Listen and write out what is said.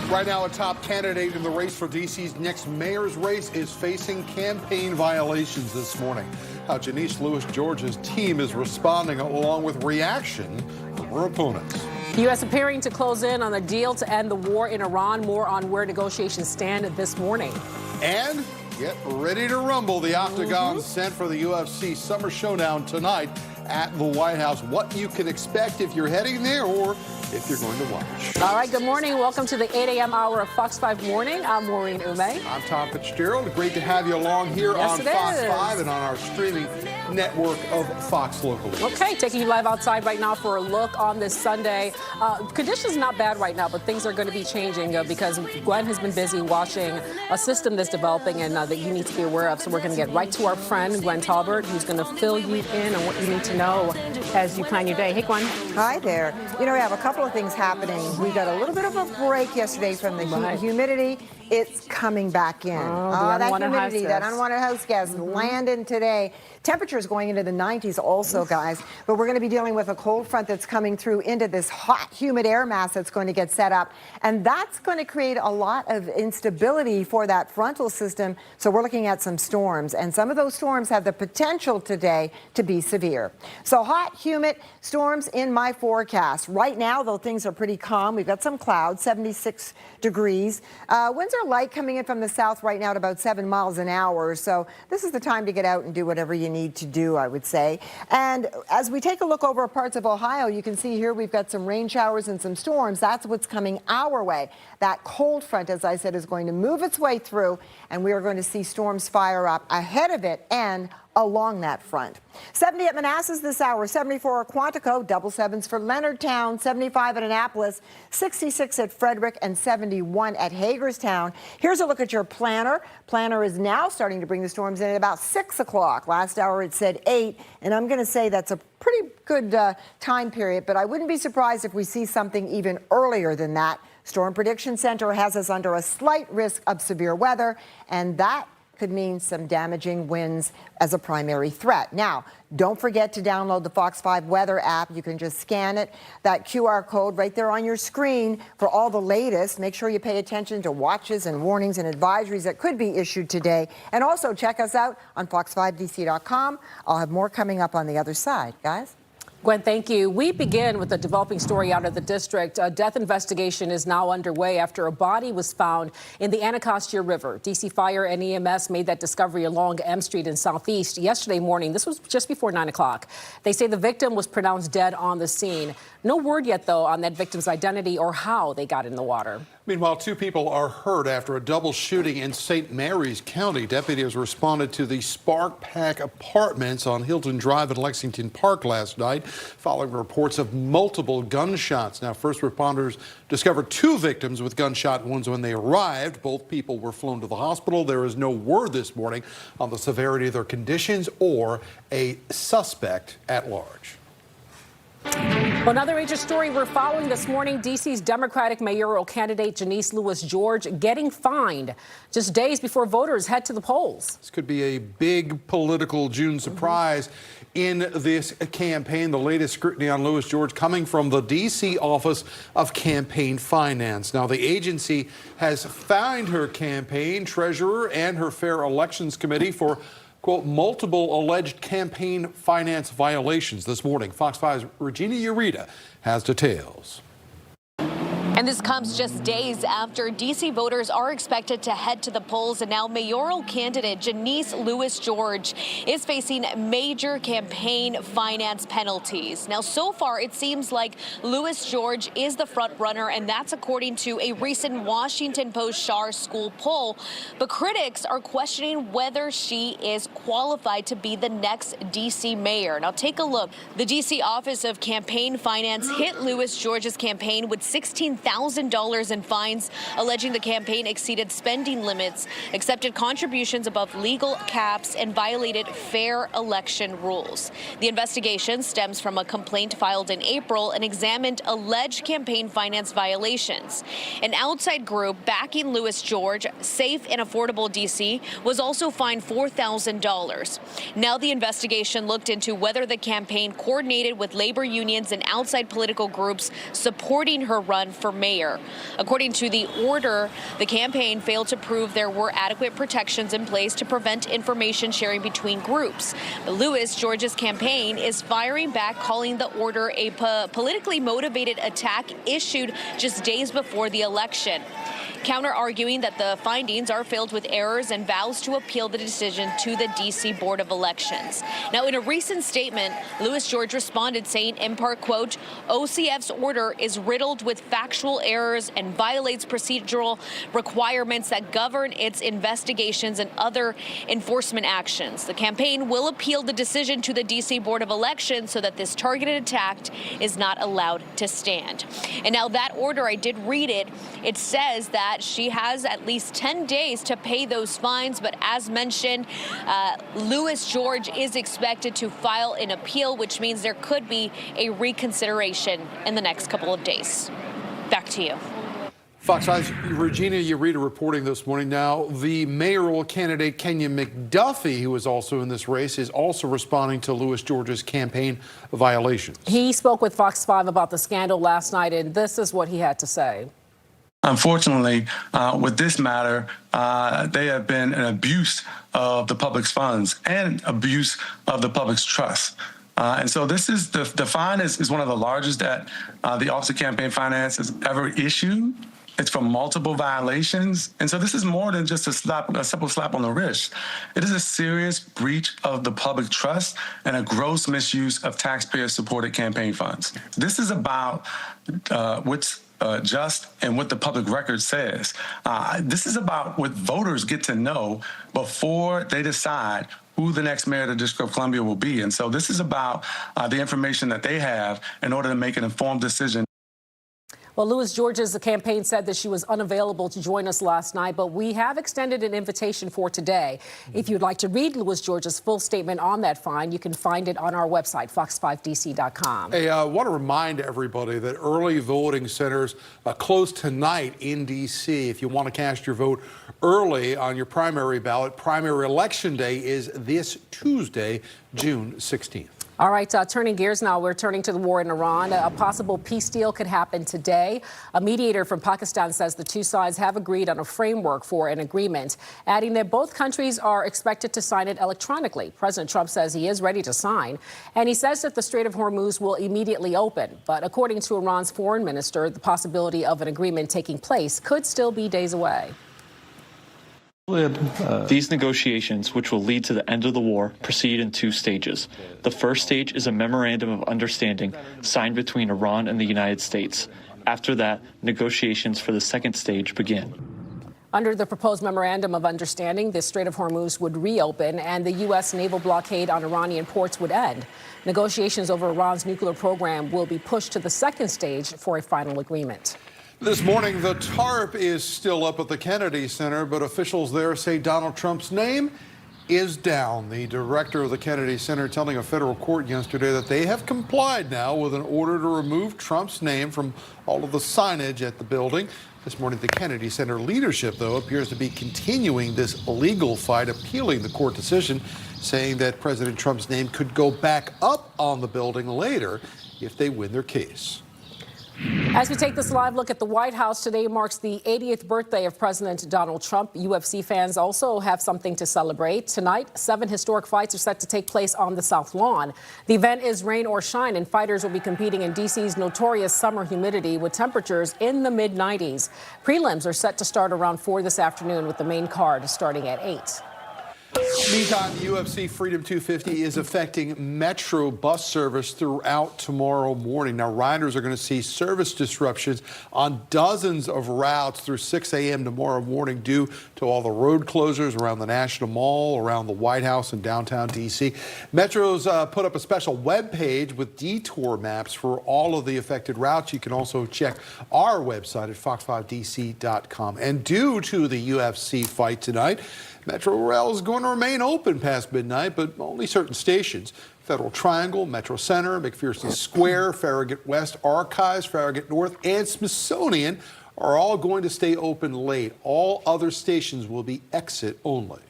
Right now, a top candidate in the race for D.C.'s next mayor's race is facing campaign violations this morning. How Janice Lewis George's team is responding along with reaction from her opponents. The U.S. appearing to close in on a deal to end the war in Iran. More on where negotiations stand this morning. And get ready to rumble. The Octagon set for the UFC Summer Showdown tonight at the White House. What you can expect if you're heading there or if you're going to watch. All right, good morning. Welcome to the 8 a.m. hour of Fox 5 Morning. I'm Maureen Ume. I'm Tom Fitzgerald. Great to have you along here on Fox 5 and on our streaming network of Fox locally. Okay, taking you live outside right now for a look on this Sunday. Conditions not bad right now, but things are going to be changing because Gwen has been busy watching a system that's developing and that you need to be aware of. So we're going to get right to our friend, Gwen Talbert, who's going to fill you in on what you need to know as you plan your day. Hey, Gwen. Hi there. You know, we have a couple of things happening. We got a little bit of a break yesterday from the humidity. It's coming back in. That humidity, that unwanted house gas, landing today. Temperatures going into the 90s also, guys. But we're going to be dealing with a cold front that's coming through into this hot, humid air mass that's going to get set up. And that's going to create a lot of instability for that frontal system. So we're looking at some storms. And some of those storms have the potential today to be severe. So hot, humid storms in my forecast. Right now, though, things are pretty calm. We've got some clouds, 76 degrees. Winds are light coming in from the south right now at about 7 miles an hour. So this is the time to get out and do whatever you need to do, I would say. And as we take a look over parts of Ohio, you can see here we've got some rain showers and some storms. That's what's coming our way. That cold front, as I said, is going to move its way through, and we are going to see storms fire up ahead of it and along that front. 70 at Manassas this hour, 74 at Quantico, double sevens for Leonardtown, 75 at Annapolis, 66 at Frederick, and 71 at Hagerstown. Here's a look at your planner. Planner is now starting to bring the storms in at about 6 o'clock. Last hour it said 8, and I'm going to say that's a pretty good time period, but I wouldn't be surprised if we see something even earlier than that. Storm Prediction Center has us under a slight risk of severe weather, and that could mean some damaging winds as a primary threat. Now, don't forget to download the Fox 5 weather app. You can just scan it, that QR code right there on your screen for all the latest. Make sure you pay attention to watches and warnings and advisories that could be issued today. And also check us out on fox5dc.com. I'll have more coming up on the other side, guys. Gwen, thank you. We begin with a developing story out of the district. A death investigation is now underway after a body was found in the Anacostia River. D.C. Fire and EMS made that discovery along M Street in Southeast yesterday morning. This was just before 9 o'clock. They say the victim was pronounced dead on the scene. No word yet, though, on that victim's identity or how they got in the water. Meanwhile, 2 people are hurt after a double shooting in St. Mary's County. Deputies responded to the Spark Pack Apartments on Hilton Drive in Lexington Park last night, following reports of multiple gunshots. Now, first responders discovered 2 victims with gunshot wounds when they arrived. Both people were flown to the hospital. There is no word this morning on the severity of their conditions or a suspect at large. Well, another major story we're following this morning, D.C.'s Democratic mayoral candidate Janice Lewis George getting fined just days before voters head to the polls. This could be a big political June surprise in this campaign. The latest scrutiny on Lewis George coming from the D.C. Office of Campaign Finance. Now, the agency has fined her campaign treasurer and her Fair Elections Committee for quote, multiple alleged campaign finance violations this morning. Fox 5's Regina Ureta has details. And this comes just days after D.C. voters are expected to head to the polls, and now mayoral candidate Janice Lewis George is facing major campaign finance penalties. Now, so far, it seems like Lewis George is the front runner, and that's according to a recent Washington Post Schar School poll. But critics are questioning whether she is qualified to be the next D.C. mayor. Now, take a look. The D.C. Office of Campaign Finance hit Lewis George's campaign with $16,000 in fines, alleging the campaign exceeded spending limits, accepted contributions above legal caps, and violated fair election rules. The investigation stems from a complaint filed in April and examined alleged campaign finance violations. An outside group backing Lewis George, Safe and Affordable DC, was also fined $4,000. Now the investigation looked into whether the campaign coordinated with labor unions and outside political groups supporting her run for mayor. According to the order, the campaign failed to prove there were adequate protections in place to prevent information sharing between groups. But Louis George's campaign is firing back, calling the order a politically motivated attack issued just days before the election, counter-arguing that the findings are filled with errors and vows to appeal the decision to the D.C. Board of Elections. Now, in a recent statement, Louis George responded saying, in part, quote, OCF's order is riddled with factual errors and violates procedural requirements that govern its investigations and other enforcement actions. The campaign will appeal the decision to the D.C. Board of Elections so that this targeted attack is not allowed to stand. And now that order, I did read it. It says that she has at least 10 days to pay those fines. But as mentioned, Louis George is expected to file an appeal, which means there could be a reconsideration in the next couple of days. Back to you. Fox 5's Regina Ureta reporting this morning. Now, the mayoral candidate Kenya McDuffie, who is also in this race, is also responding to Louis George's campaign violations. He spoke with Fox 5 about the scandal last night, and this is what he had to say. Unfortunately, with this matter, they have been an abuse of the public's funds and abuse of the public's trust. And so this is the fine is one of the largest that the Office of Campaign Finance has ever issued. It's for multiple violations. And so this is more than just a simple slap on the wrist. It is a serious breach of the public trust and a gross misuse of taxpayer-supported campaign funds. This is about what's just and what the public record says. This is about what voters get to know before they decide who the next mayor of the District of Columbia will be. And so this is about the information that they have in order to make an informed decision. Well, Louis George's campaign said that she was unavailable to join us last night, but we have extended an invitation for today. If you'd like to read Louis George's full statement on that fine, you can find it on our website, fox5dc.com. Hey, I want to remind everybody that early voting centers close tonight in D.C. If you want to cast your vote early on your primary ballot, primary election day is this Tuesday, June 16th. All right, turning gears now, we're turning to the war in Iran. A possible peace deal could happen today. A mediator from Pakistan says the two sides have agreed on a framework for an agreement, adding that both countries are expected to sign it electronically. President Trump says he is ready to sign, and he says that the Strait of Hormuz will immediately open. But according to Iran's foreign minister, the possibility of an agreement taking place could still be days away. These negotiations, which will lead to the end of the war, proceed in two stages. The first stage is a memorandum of understanding signed between Iran and the United States. After that, negotiations for the second stage begin. Under the proposed memorandum of understanding, the Strait of Hormuz would reopen and the U.S. naval blockade on Iranian ports would end. Negotiations over Iran's nuclear program will be pushed to the second stage for a final agreement. This morning, the tarp is still up at the Kennedy Center, but officials there say Donald Trump's name is down. The director of the Kennedy Center telling a federal court yesterday that they have complied now with an order to remove Trump's name from all of the signage at the building. This morning, the Kennedy Center leadership, though, appears to be continuing this legal fight, appealing the court decision, saying that President Trump's name could go back up on the building later if they win their case. As we take this live look at the White House, today marks the 80th birthday of President Donald Trump. UFC fans also have something to celebrate. Tonight, 7 historic fights are set to take place on the South Lawn. The event is rain or shine, and fighters will be competing in D.C.'s notorious summer humidity with temperatures in the mid-90s. Prelims are set to start around 4 this afternoon, with the main card starting at 8. Meantime, UFC Freedom 250 is affecting Metro bus service throughout tomorrow morning. Now, riders are going to see service disruptions on dozens of routes through 6 a.m. tomorrow morning due to all the road closures around the National Mall, around the White House in downtown D.C. Metro's put up a special web page with detour maps for all of the affected routes. You can also check our website at fox5dc.com. And due to the UFC fight tonight, Metro Rail is going to remain open past midnight, but only certain stations. Federal Triangle, Metro Center, McPherson Square, Farragut West, Archives, Farragut North, and Smithsonian are all going to stay open late. All other stations will be exit only.